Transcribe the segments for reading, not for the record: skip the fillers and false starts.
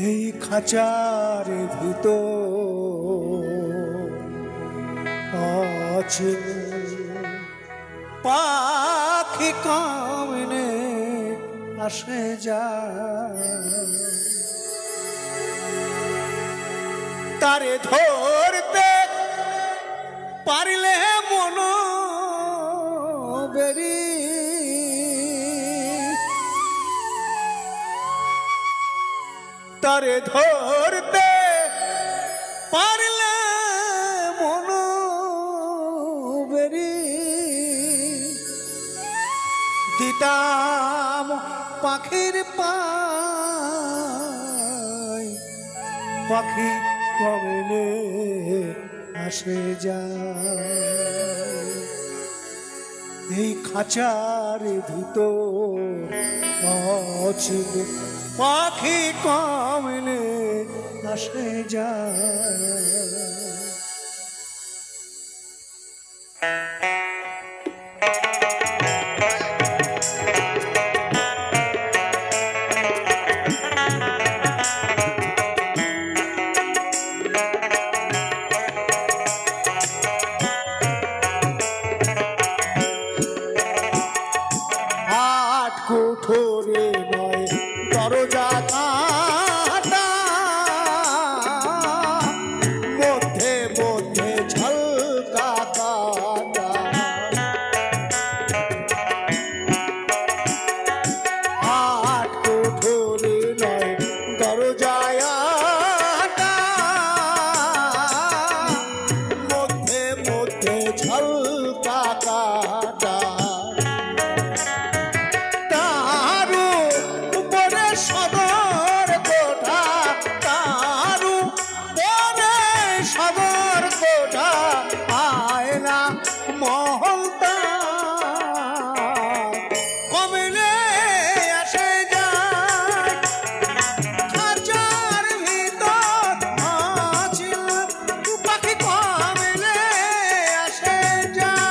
এই খাঁচার ভিতর আছে পাখি কামনে আসে যায়, তারে ধরতে পারিলে মন বেরি তারে ধরতে পারলে মন বেরি দিতাম পাখির পায় পাখি কমলে আসে যায়। এই খাঁচার ভিতর আছে পাখি কমলে আসে যায়। আট কোঠরে নয় দরজা কাটা, মধ্যে মধ্যে ঝলকা কাটা। আট কোঠরে নয় দরজায় আটা, মধ্যে মধ্যে ঝলকা কাটা। সদর কোঠা তারু বনে সদর কোঠা আয়না মহলতা কমলে আসে যায়। খাঁচার ভিতর আছে পাখি কমলে আসে যায়।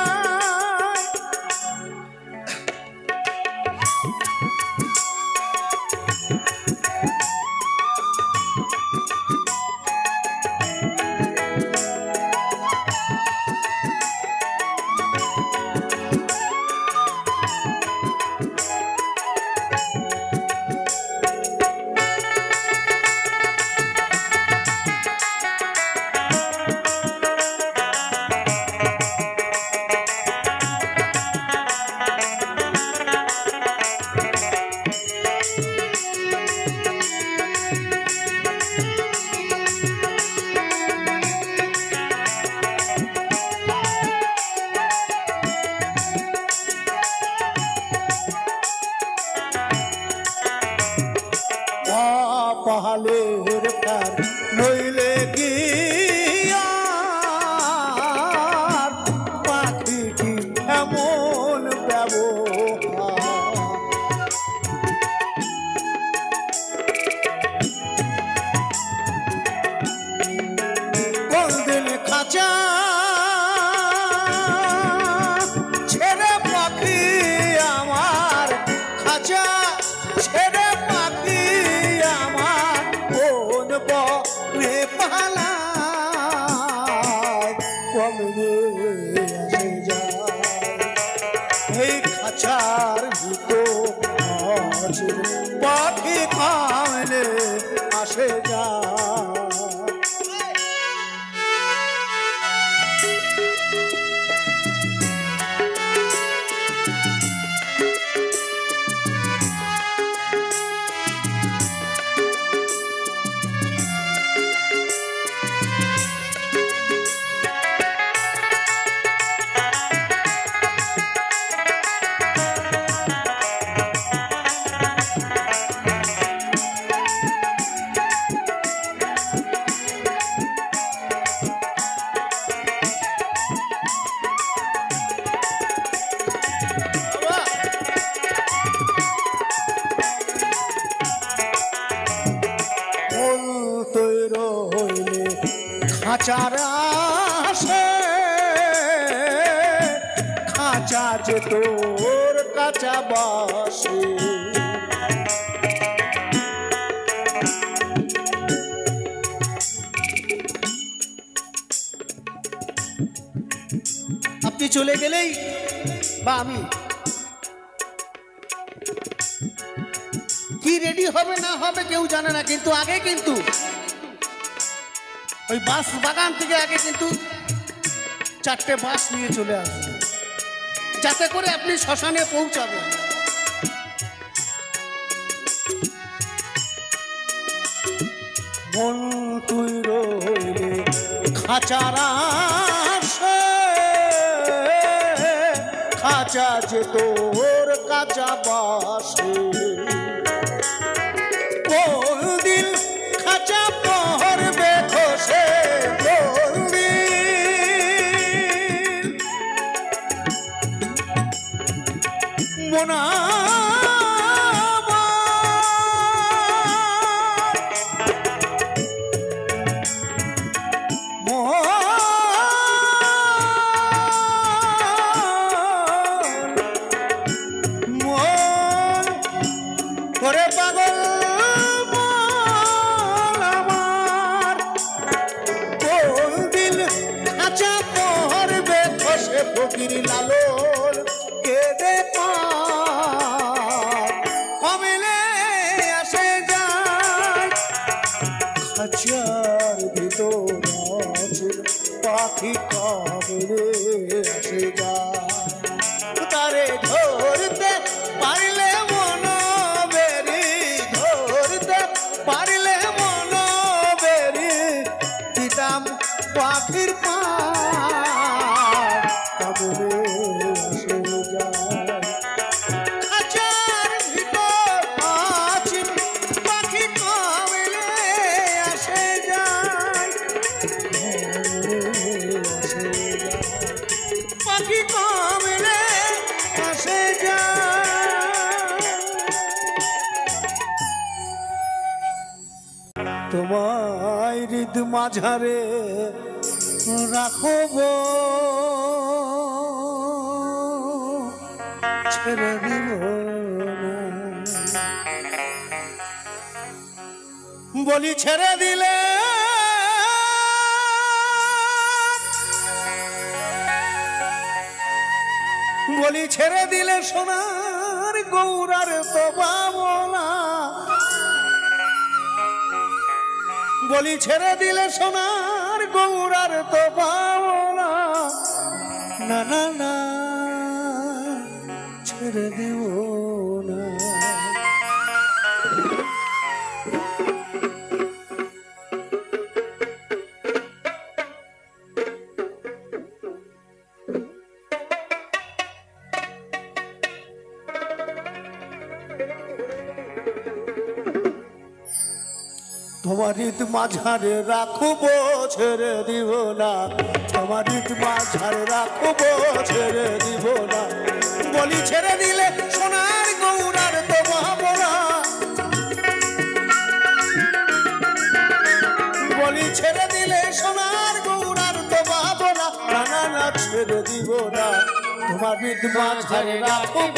পাহালের পার নইলে কি আর পাখিটি এমন ব্যবহার। কোনদিন খাঁচা ছেড়ে পাখি আমার, খাঁচা ছেড়ে পাখি আমার কোন বনে পালায় কমলে আসে যায়। এই খাঁচার ভিতর আছে পাখি কমলে আসে যায়। খাঁচার আসে খাঁচা যে তোর কাঁচা বাসে চলে গেলেই বা আমি কি রেডি হবে না হবে কেউ জানে না, কিন্তু আগে কিন্তু ওই বাঁশ বাগান থেকে আগে কিন্তু 4টে বাঁশ নিয়ে চলে আসবে, যাতে করে আপনি শ্মশানে পৌঁছাবেন। মন তুই রইলে খাঁচার আশে, খাঁচা যে তোর কাঁচা বাসে, কোন দিন খাঁচা পড়বে খসে, কোন দিন মোনা করে পাগল আমার, কোন দিন খাঁচা পড়বে খসে, ফকির লালন কেঁদে কমেলে আসে যায়, খাঁচার ভিতর পাখি কমেলে আসে যায়, তারে ধরতে পারলে পাখির খাঁচার ভিতর পাখি কমেলে আসে যায়, পাখি কমেলে আসে যায়। তোমায় হৃদ মাঝারে রাখব, ছেড়ে দিব না, বলি ছেড়ে দিলে বলি ছেড়ে দিলে সোনার গৌরার তো পাবো না, বলি ছেড়ে দিলে সোনার গৌরার তো পাবো না, না না না ছেড়ে দেব না। তোমার হৃদ মাঝারে রাখব, ছেড়ে দিব না, তোমার হৃদ মাঝারে রাখব, ছেড়ে দিব না, বলি ছেড়ে দিলে সোনার গৌরার তো পাবো না, বলি ছেড়ে দিলে সোনার গৌরার তো পাবো না, না না না ছেড়ে দিব না, তোমার হৃদ মাঝারে রাখব,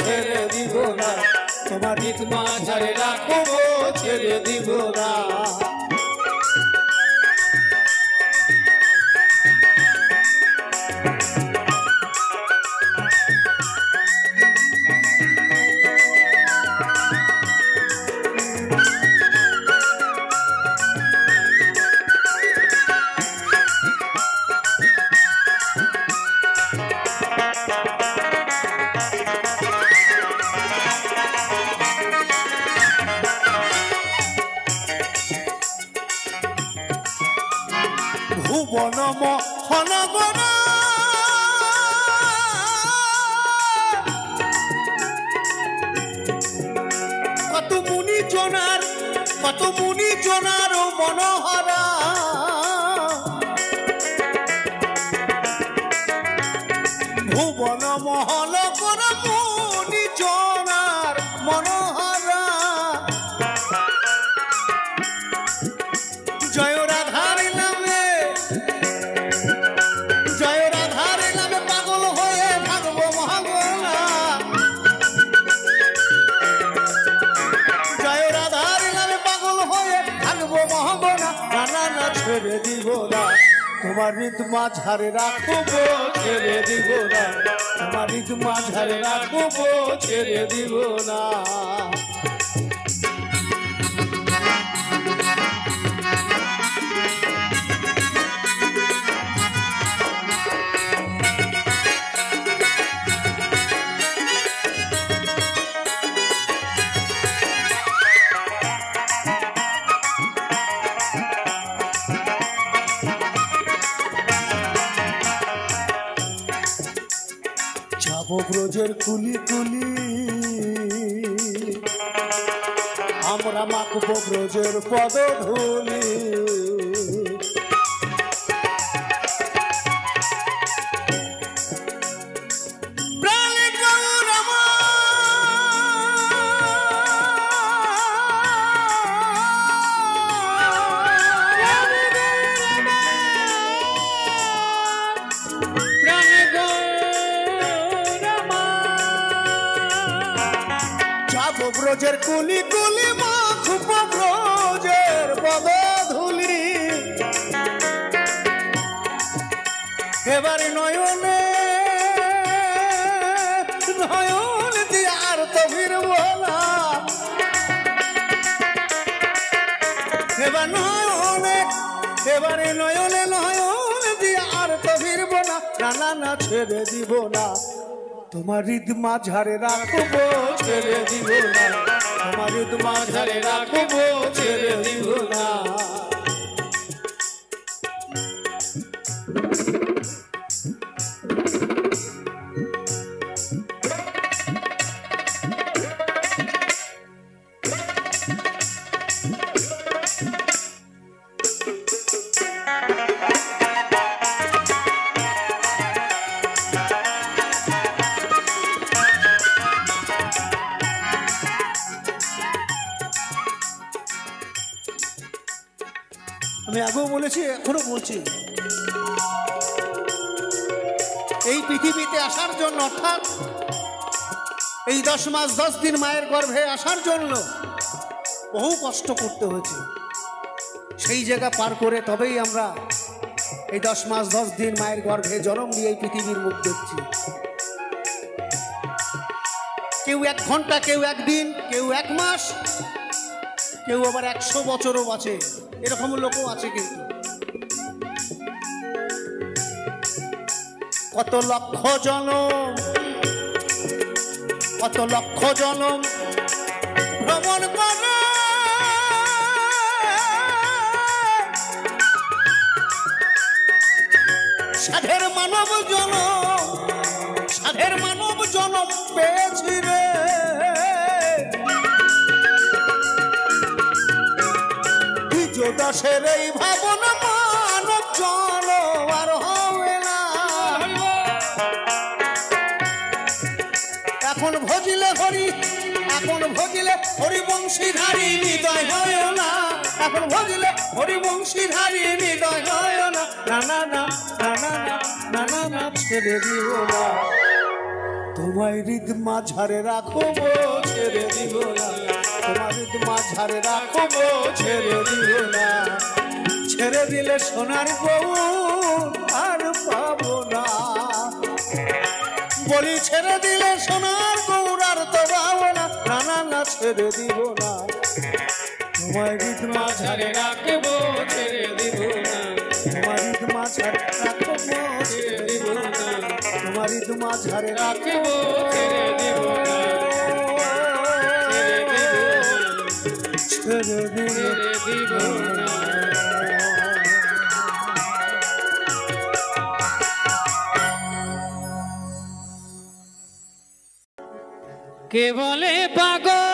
ছেড়ে দিব না, তোমার হৃদ মাঝারে রাখব, ছেড়ে দিব না। ভুবন মোহন গণ কত মুনি জনার মনোহরা, ভুবন মহল গণ মুনি জনার মনোহরা, জয় রাধার নামে পাগল হয়ে থাকবো মহাগোলা, জয় রাধার নামে পাগল হয়ে থাকবো মহাগোলা, না না না ছেড়ে দিব না, তোমার হৃদ মাঝারে রাখবো ছেড়ে দিব না, তোমার হৃদ মাঝারে রাখবো ছেড়ে দিব না। যাবো ব্রজের কুলি কুলি, আমরা মাখবো ব্রজের পদধূলি। যাবো ব্রজের কুলি কুলি, মাখবো ব্রজের পদধূলি। এবারে নয়নে নয়ন দিয়ে আর তো ফিরবো না, এবার নয়নে এবারে নয়নে নয়ন দিয়ে আর তো ফিরবো না, না না না ছেড়ে দিব না, তোমার হৃদ মাঝারে রাখবো ছেড়ে দিব না, তোমার হৃদ মাঝারে রাখবো ছেড়ে দিব না। আমি আগেও বলেছি, এখনো বলছি, এই পৃথিবীতে আসার জন্য, অর্থাৎ এই 10 মাস 10 দিন মায়ের গর্ভে আসার জন্য বহু কষ্ট করতে হয়েছে। সেই জায়গা পার করে তবেই আমরা এই 10 মাস 10 দিন মায়ের গর্ভে জন্ম দিয়ে এই পৃথিবীর মুখ দেখছি। কেউ 1 ঘন্টা, কেউ 1 দিন, কেউ 1 মাস, কেউ আবার 100 বছরও বাঁচে, এরকম লোকও আছে। কিন্তু কত লক্ষ জনম, কত লক্ষ জনম ভ্রমণ করে সাধের মানব জনম, সাধের মানব জনম পেয়েছি রে। দাসের এই ভাবনা মানব জনম আর হবে না, এখন ভজিলে হরি, এখন ভজিলে হরিবংশীধারী হৃদয় হয় না, এখন ভজিলে হরিবংশীধারী হৃদয় হয় না, না না না না না না না না ছেড়ে দিব না, তোমায় হৃদ মাঝারে রাখবো ছেড়ে দিব না, তোমার হৃদ মাঝারে রাখবো ছেড়ে দিব না, ছেড়ে দিলে সোনার বউ আর পাবো না, বলি ছেড়ে দিলে সোনার গৌর আর তো পাবো না, না না না ছেড়ে দিব না, তোমার হৃদ মাঝারে রাখবো ছেড়ে দিব না, তোমার হৃদ মাঝারে রাখবো ছেড়ে দিব না, তোমার হৃদ মাঝারে রাখবো ছেড়ে দিব না, ছেড়ে দিব না। কে বলে পাগল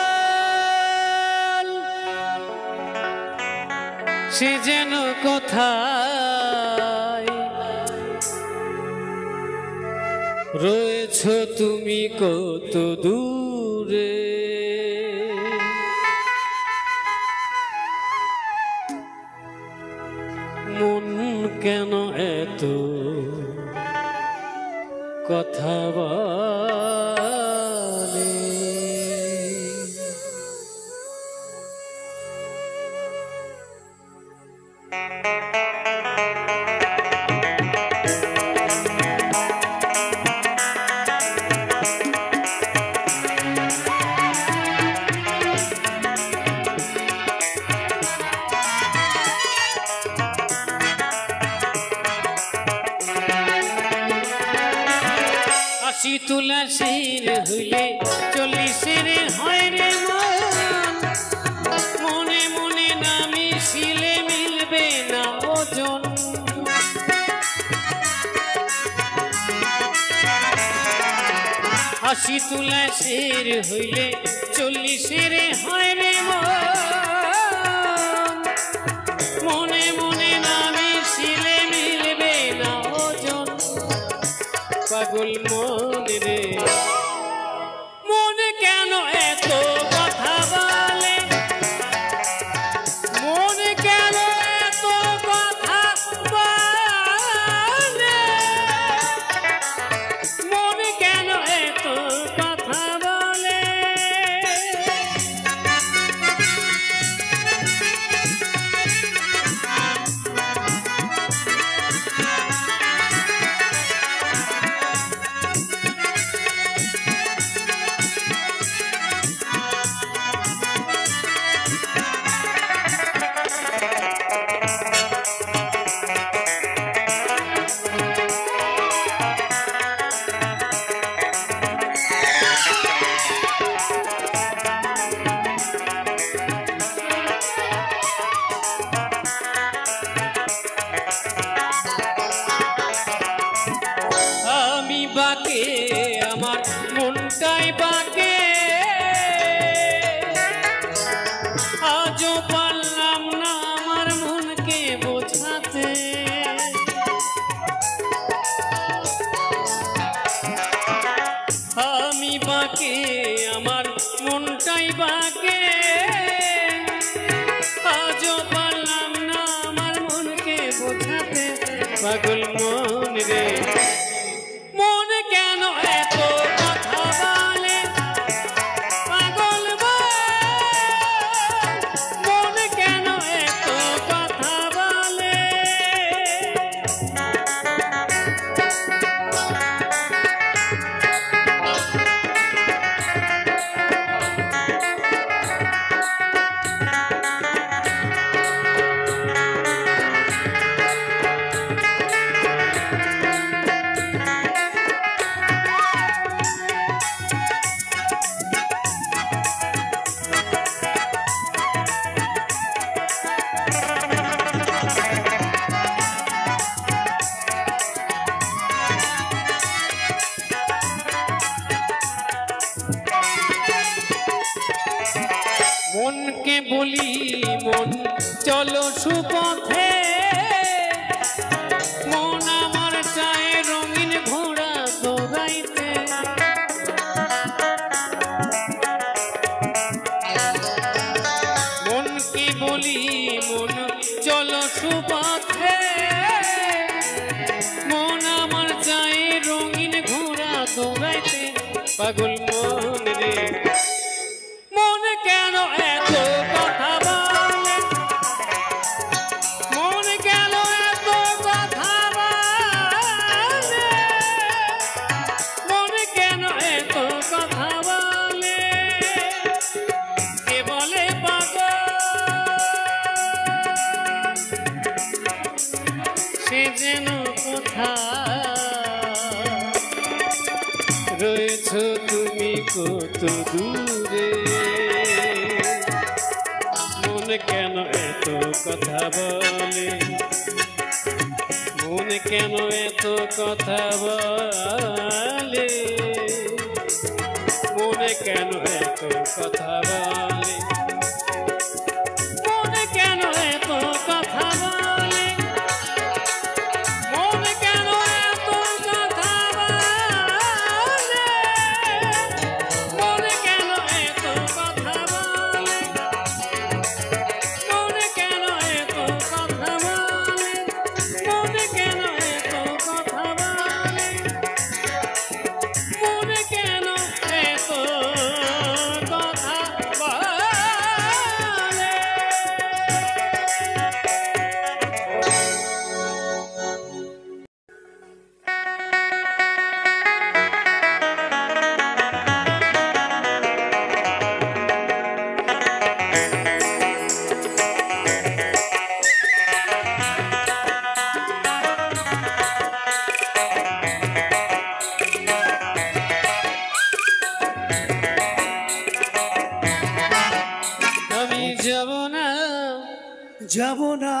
সে যেন কোথায় রয়েছ তুমি কত দূরে, মন কেন এত কথা বলে, তুলাসীর হইলে 40-এর হয় রে মন, মনে মনে না মিশিলে মিলবে না ওজন। হাসি তুলাসীর হইলে 40-এর হয় রে মন, মনে মনে না মিশিলে মিলবে না ওজন। পাগল মন রে মনে কেন এত কথা বলে, মনে কেন এত কথা বলে, মনে কেন এত কথা বলে। বাকে আমার মনটাই বাকে, আজও পারলাম না আমার মনকে বোঝাতে। আমি বাকে আমার মনটাই বাকে, আজও পারলাম না আমার মনকে বোঝাতে। পাগল মন রে মনে কেন এত কথা বলে, পাগল মনে কেন এত কথা বলে। মনকে বলি মন চলো সুপথে, মন আমার চায় রঙিন ঘোড়া দৌড়াইতে। মনকে বলি মন চলো সুপথে, মন আমার চায় রঙিন ঘোড়া দৌড়াইতে। পাগল মন রে মনে কেন এত কথা বলে, মনে কেন এত কথা বলে, মনে কেন এত কথা বলে। কে বলে পাগল সে যেন কোথায় রয়েছ তুমি কত দূরে। মনে কেন এত কথা বলে, মনে কেন এত কথা বলে, মনে কেন এত কথা বলে, মনে কেন এত কথা বলে, মনে কেন এত কথা বলে, মনে কেন এত কথা বলে, মনে কেন এত কথা বলে, মনে কেন এত কথা বলে, মনে কেন এত কথা বলে। যাব না যাব না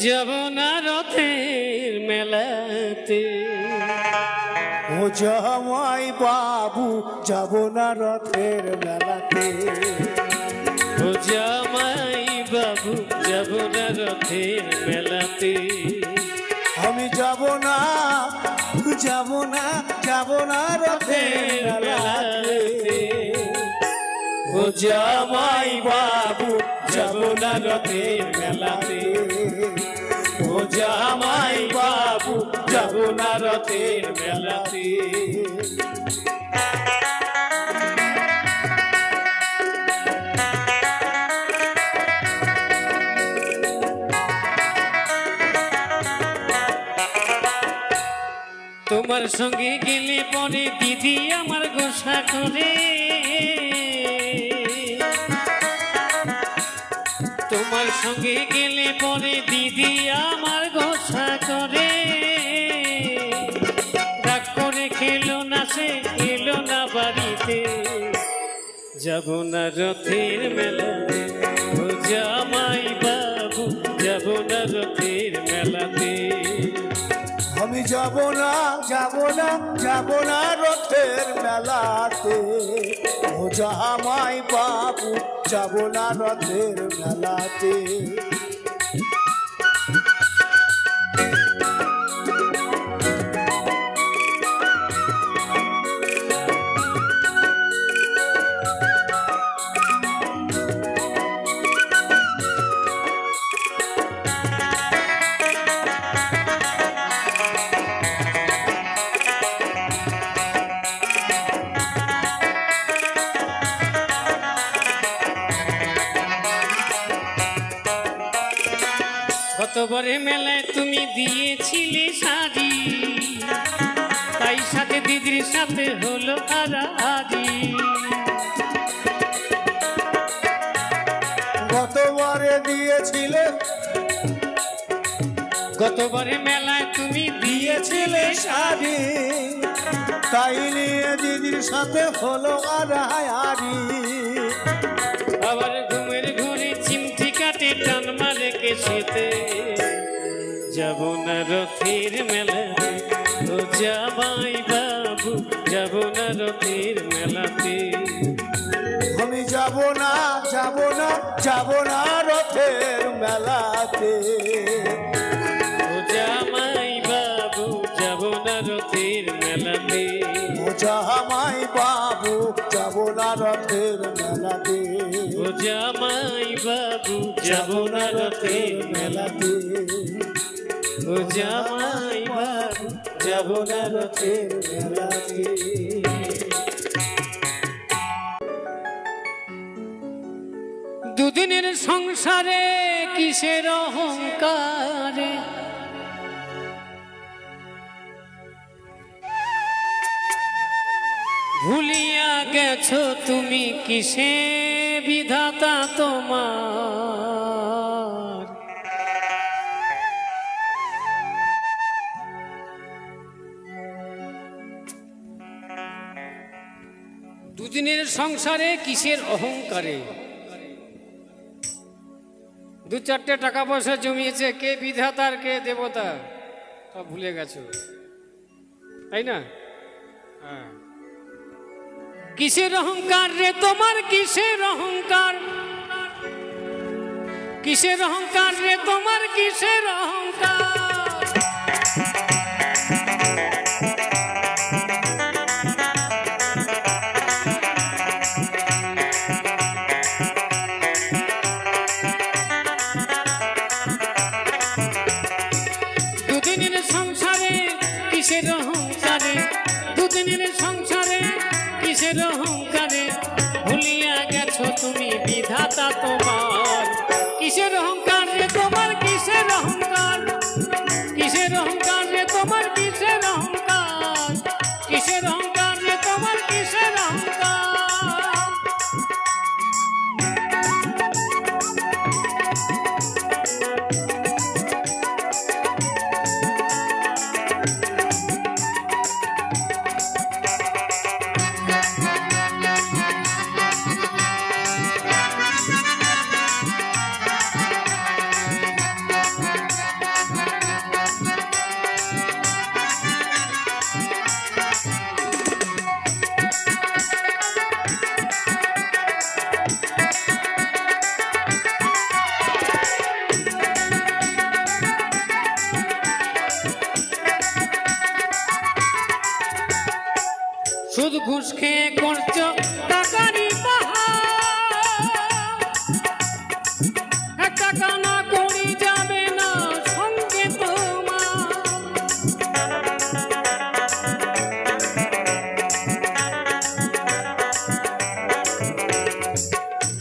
যাব না রথের মেলাতে ও জামাই বাবু যাব না রথের মেলাতে ও জামাই বাবু যাব না রথের মেলাতে আমি যাব না যাব না যাব না রথের মেলাতে ও জামাই বাবু যাব না রথের মেলাতে ও জামাই বাবু যাব না রথের মেলাতে তোমার সঙ্গে গেলে পরে দিদি আমার গোসা করে তোমার সঙ্গে গেলে পরে দিদি আমার গোসা করে রাগ করে খেলো না সে এলো না বাড়িতে যাব না রথের মেলাতে ও জামাই বাবু যাব না রথের মেলাতে আমি যাব না যাব না যাব না রথের মেলাতে ও জামাই বাবু যাব না রথের মেলাতে গতবারে মেলায় তুমি দিয়েছিলে শাড়ি তাই সাথে দিদির সাথে হলো হারাহারি গতবারে দিয়েছিলে গতবারে মেলায় তুমি দিয়েছিলে শাড়ি তাই নিয়ে দিদির সাথে হলো আড়াহারি আবার ঘুমের ঘুরে চিমটি কাটে টান মারে কেসেতে যাব না রথের মেলাতে ও জামাই বাবু যাব না রথের মেলাতে আমি যাব না যাব না যাব না রথের মেলাতে ও জামাই বাবু যাব না রথের মেলাতে ও জামাই বাবু যাব না রথের মেলাতে ও জামাই বাবু যাব না রথের মেলাতে ও জামাই বাবু যাব না রথের মেলাতে দুদিনের সংসারে কিসের অহংকারে ভুলিয়া গেছো তুমি কিসে বিধাতা তোমার দুদিনের সংসারে কিসের অহংকারে দু চারটে টাকা পয়সা জমিয়েছে কে বিধাতার কে দেবতা সব ভুলে গেছো তাই না হ্যাঁ কিসের অহংকার রে তোমার কিসের অহংকার কিসের অহংকার রে তোমার কিসের অহংকার দুদিনের সংসারে কিসের অহংকারে দুদিনের সংসারে কিসের অহংকারে ভুলিয়া গেছো তুমি বিধাতা তোমার কিসের অহংকার রে তোমার কিসের অহংকার কিসের অহংকার রে তোমার কিসের অহংকার কিসের অহংকার রে তোমার কিসের অহংকার খেয়ে করছো টাকারি পাহাড়, টাকা না করি যাবে না সঙ্গে তোমার।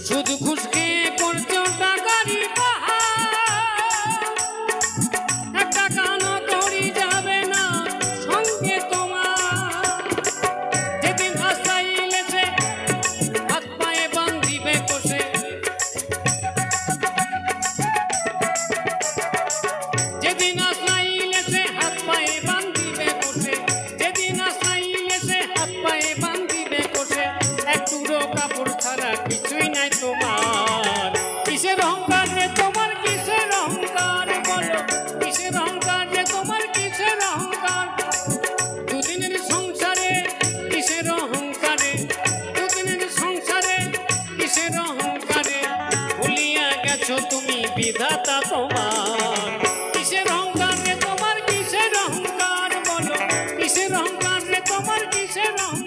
শুধু ঘুষ খেয়ে করছো টাকারি পাহাড়, টাকা না করি যাবে না সঙ্গে তোমার। যেদিন হাসাইলেছে হাত পায়ে বান্ধিবে কষে, যেদিন হাসাইলেছে হাত পায়ে বান্ধিবে কষে, যেদিন হাসাইলেছে হাত পায়ে বান্ধিবে কষে, এক টুকরো কাপড় ছাড়া কিছুই নাই তোমার। কিসের অহংকার রে তোমার, কিসের অহংকার বলো, কিসের অহংকার রে তোমার, কিসের অহংকার। দুদিনের সংসারে কিসের অহংকারে, দুদিনের সংসারে কিসের অহংকারে, ভুলিয়া গেছো তুমি বিধাতা তোমার। কিসের অহংকার রে তোমার, কিসের অহংকার বলো, কিসের অহংকার রে তোমার, কিসের অহংকার।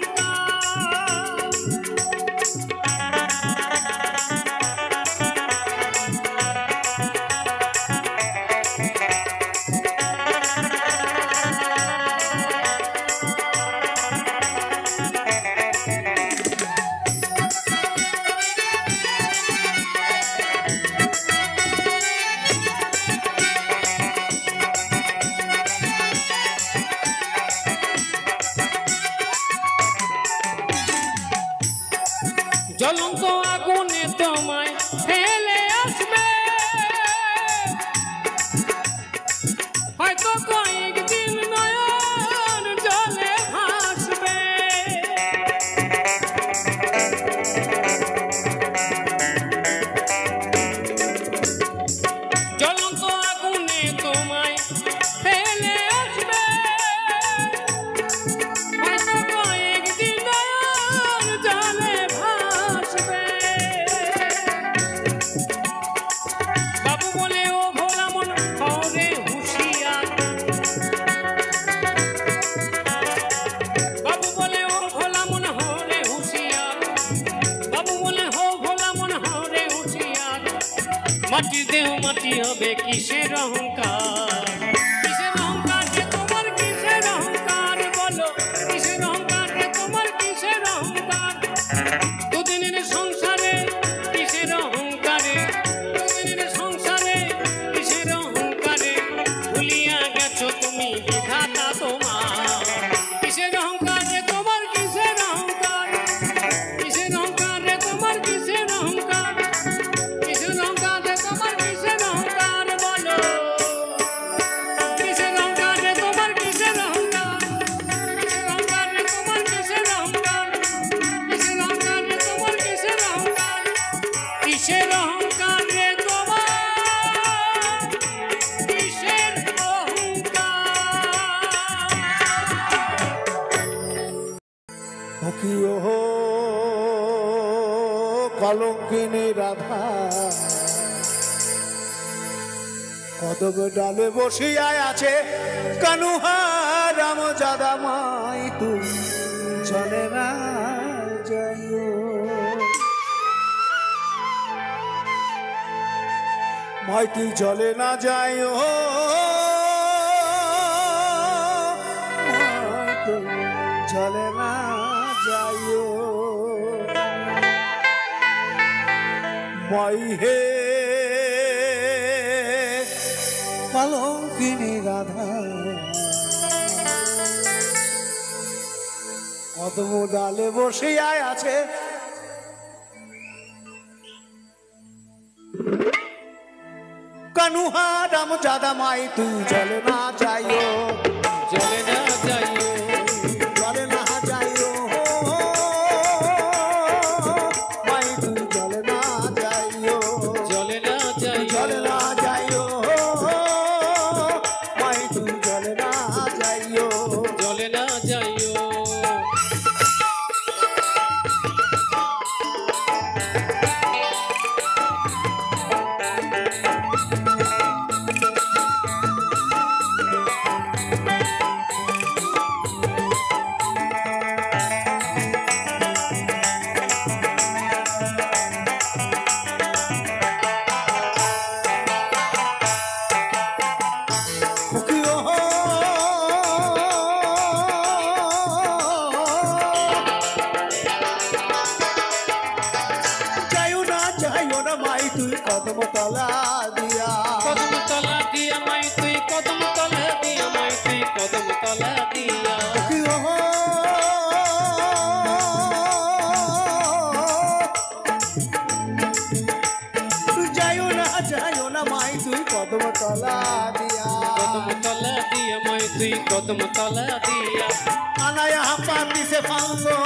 জ্বলন্ত আগুনে তোমায় ফেলে আসবে, হয়তো কয়েকদিন নয়ন জলে ভাসবে। জ্বলন্ত আগুনে তোমায় ফেলে আসবে, হয়তো কয়েকদিন নয়ন জলে ভাসবে। বাবু বলে ও ভোলা মন হরে হুঁশিয়ার, বাবু বলে ও ভোলা মন হরে হুঁশিয়ার, বাবু বলে হো ভোলা মন হরে হুঁশিয়ার। মাটির দেহ মাটি হবে কিসের অহংকার, কিসের অহংকার যে তোমার, কিসের অহংকার বলো, কিসের অহংকার যে তোমার, কিসের অহংকার। দুদিনের সংসারে কিসের অহংকারে, দুদিনের সংসারে কিসের অহংকারে, ভুলিয়া গেছো তুমি বিধাতা তোমার। কিসের অহংকার রে তোমার, কিসের অহংকার, কিসের অহংকার রে তোমার, কিসের অহংকার, কিসের অহংকার রে তোমার, কিসের অহংকার বলো, কিসের অহংকার রে তোমার, কিসের অহংকার, কিসের অহংকার রে তোমার, কিসের অহংকার, কিসের অহংকার রে তোমার, কিসের অহংকার, কিসের অহংকার রে তোমার, কিসের অহংকার। ও কি ও কলঙ্কিনী রাধা, কদম ডালে বসিয়ায় আছে কানুহা রাম জাদা মাই, তুমি চলে না যাইও। মাই তুই চলে না যাইও, মাই তুই চলে না যাইও। মাই হে কলঙ্কিনী রাধা, কদম ডালে বসিয়ায় আছে কানুহা রাম জাদা মাই, তুই চলে না যাইও, চলে না যাইও, চলে না যাইও। মাই তুই চলে না যাইও, চলে না যাইও, চলে না যাইও। মাই তুই চলে না যাইও, চলে না যাইও। তুই কদম তলা দিয়া কদম তলা দিয়া মাই তুই কদম তলা দিয়া মাই তুই কদম তলা দিয়া কি ওহো যাইও না মাই তুই কদম তলা দিয়া কদম তলা দিয়া মাই তুই কদম তলা দিয়া আনায়া পাতি সে ফান্দো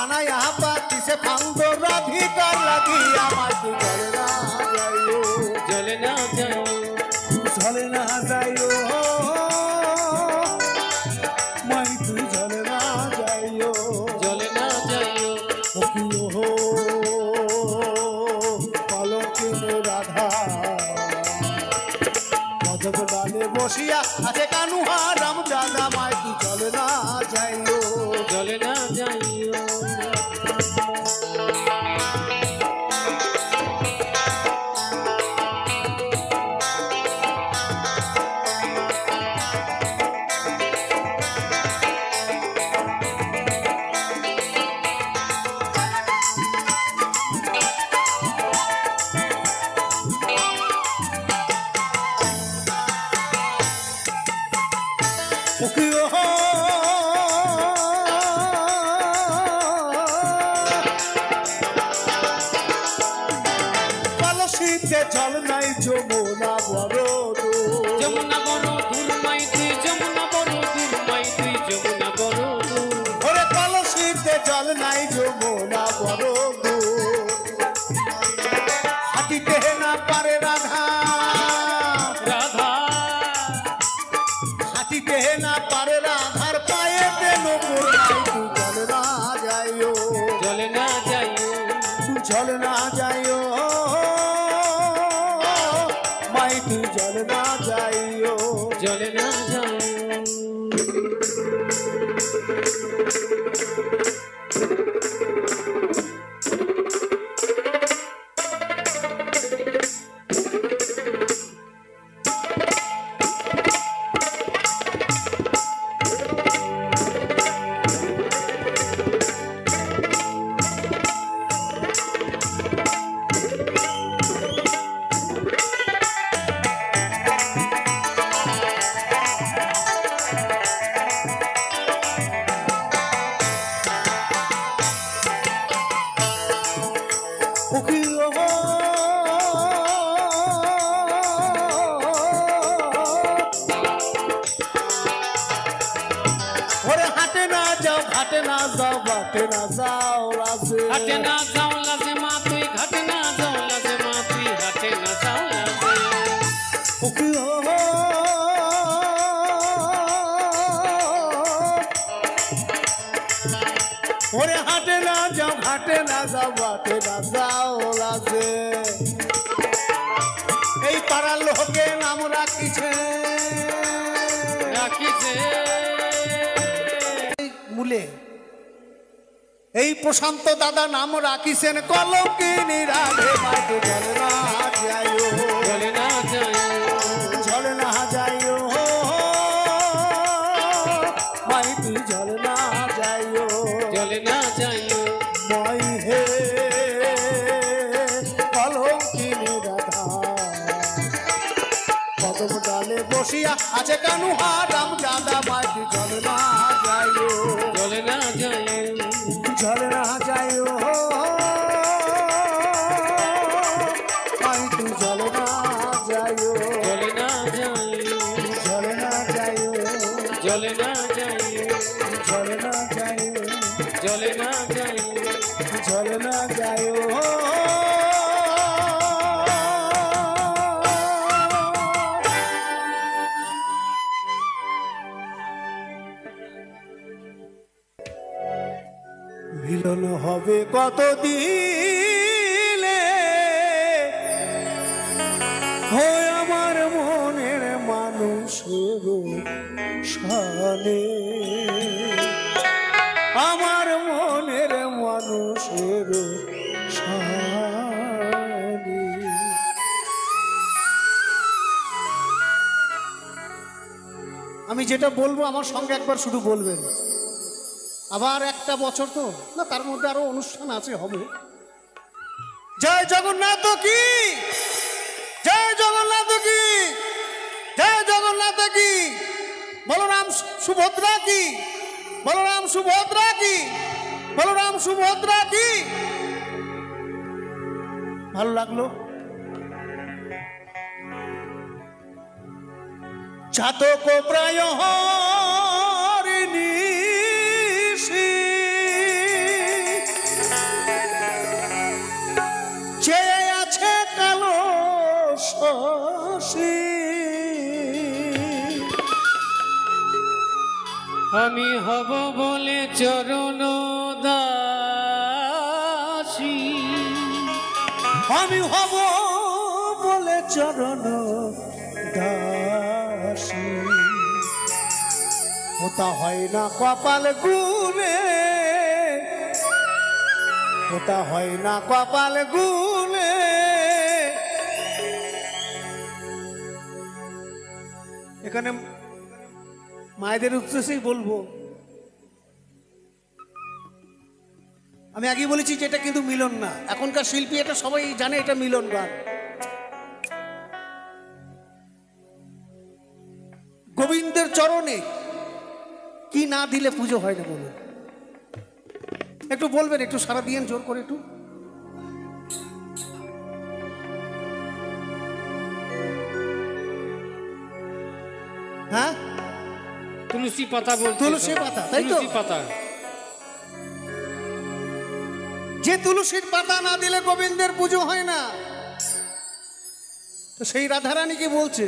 আনায়া পাতি সে ফান্দো রাধিকার লাগিয়া মাই তুই জলে না যাইও ঝলে না যাইও মাই তুই ঝলে না যাইও জলে না যাইও রাধা মধব ডালে বসিয়া আছে কানুহা রাম জাদা মাই তুই চলে না যাইও জলে না যাইও কলসিতে জল নাই যমুনা বড় যমুনা বড় দূর মাই তুই যমুনা বড় দূর মাই তুই যমুনা বড় দূর ওরে কলসিতে জল নাই যমুনা বড় হাঁটিতে না পারে রাধা রাধা হাঁটিতে না পারে রাধার পায়ে নকুর নাই তুই জলে না যাইও জলে না যাইও জলে না যাইও মাই তুই জলে না যাইও জলে না যাইও হাটে না যাও বাটে না যাও রাজে হাটে না যাও লাজে মা তুই ঘাটে না যাও লাজে মা তুই হাটে না যাও লাজে ওরে হাটে না যাও ঘাটে না যাও বাটে না যাও রাজে এই পাড়ার লোকে নাম রাখিছে মূলে এই প্রশান্ত দাদা নাম রাখিছেন কলঙ্কিনী রাধে মাইতে জলে না যাইও জলে না যাইও জলে না যাইও মাই তুই জলে না যাইও জলে না যাইও মাই হে কলঙ্কিনী রাধা কদম ডালে বসিয়া আছে কানুহা রাম জাদা মাই তুই জলে না যাইও জলে না যাইও জলে না যাইও মাই তুই জলে না যাইও জলে না যাইও জলে না যাইও জলে না যাইও জলে না যাইও জলে না যাইও জলে না যাইও মিলন হবে কত দিলে হয় আমার মনের মানুষের সানে আমার মনের মানুষের সানে আমি যেটা বলবো আমার সঙ্গে একবার শুধু বলবেন আবার একটা বছর তো না, তার মধ্যে আরো অনুষ্ঠান আছে, হবে। জয় জগন্নাথ কি, জয় জগন্নাথ কি, জয় জগন্নাথ কি, বলরাম সুভদ্রা কি, বলরাম সুভদ্রা কি, বলরাম সুভদ্রা কি। ভালো লাগলো। চাতক প্রায় হরিণীষি চেয়ে আছে কালো শশী, আমি হব বলে চরণ দাসী, আমি হব বলে চরণ দাসী। ওটা হয় না কপাল গুনে, ওটা হয় না কপাল গুনে। এখানে মায়েদের উদ্দেশ্যেই বলবো, আমি আগে বলেছি যে এটা কিন্তু মিলন না। এখনকার শিল্পী এটা সবাই জানে, এটা মিলন গান। গোবিন্দের চরণে কি না দিলে পুজো হয় না বলুন? একটু বলবেন, একটু সারা দিয়েন জোর করে একটু। হ্যাঁ, তুলসী পাতা বলতে, তুলসী পাতা, তাই তো? তুলসী পাতা। যে তুলসীর পাতা না দিলে গোবিন্দের পুজো হয় না, তো সেই রাধারানী কি বলছে?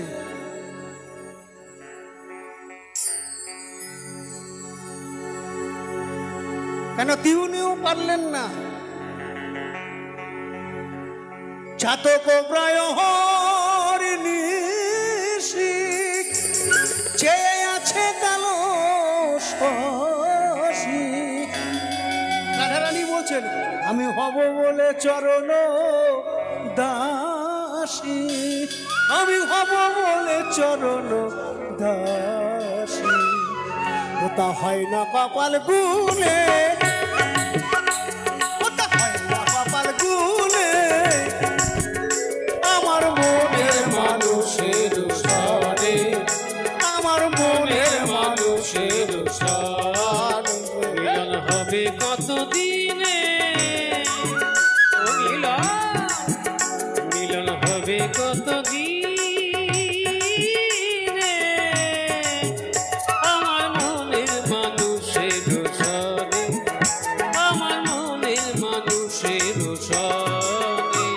কেন তিউনিও পারলেন না? চাতক প্রায় হরিণীষি চেয়ে আছে কালো শশী। রাধারানী বলছেন আমি হব বলে চরণ দাসী, আমি হব বলে চরণ দাসী। ওটা হয় না কপাল গুনে, ওটা হয় না কপাল গুনে। আমার মনের মানুষের সারে, আমার মনের মানুষের সারে মিলন হবে কতদিনে, ও মিলন, মিলন হবে কতদিনে। আমার মনের মানুষের সারে, আমার মনের মানুষের সারে।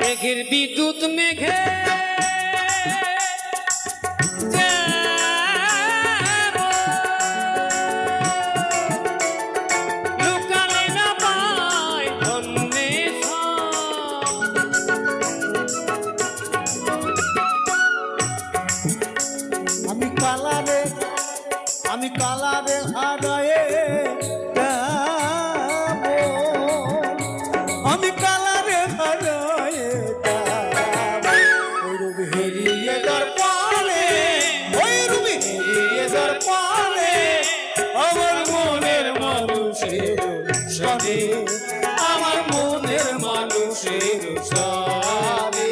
মেঘের বিদ্যুৎ মেঘে লুকালে না পায় অন্বেষণ। আমি কালারে, আমি কালারে হারায়ে যাবো, আমি কালারে হারায়ে যাবো। ওই রূপ হেরিয়ে যার পারে, ওই রূপ হেরিয়ে যার পারে আমার মনের মানুষের সাথে, আমার মনের মানুষের সাথে।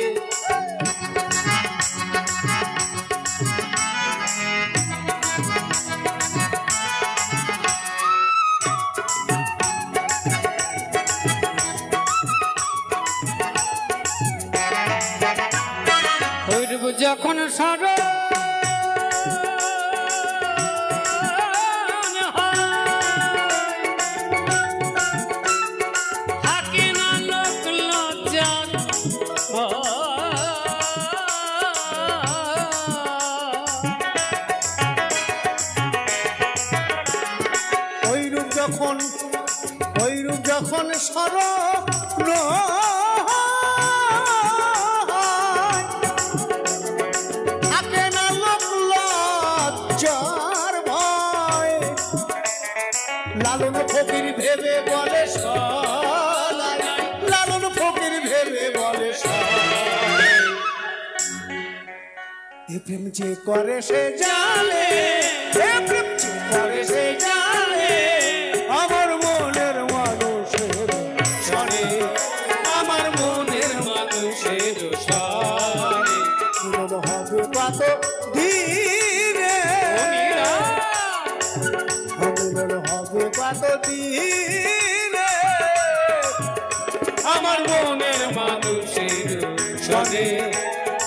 হইব যখন স্মরণ হয়, থাকে না লোক লজ্জার ভয়। ওই রূপ যখন, ওই রূপ যখন স্মরণ থাকে না লোক লজ্জার ভয়। সদাই লালন ফকির ভেবে বলে সদাই এ প্রেম যে করে সে জানে এ প্রেম যে করে সে জানে আমার মনের মানুষের শোনে আমার মনের মানুষের সনে মিলন হবে কত দিনে মিলন হবে কত দিনে আমার মনের মানুষের সনে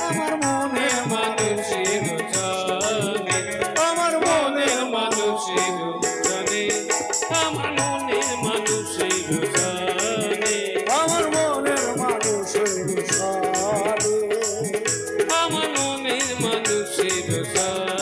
আমার মনের মানুষের সনে আমার মনের মানুষের সনে আমার মনের মানুষের সনে আমার মনের মানুষের সাথে আমার মনের মানুষের সনে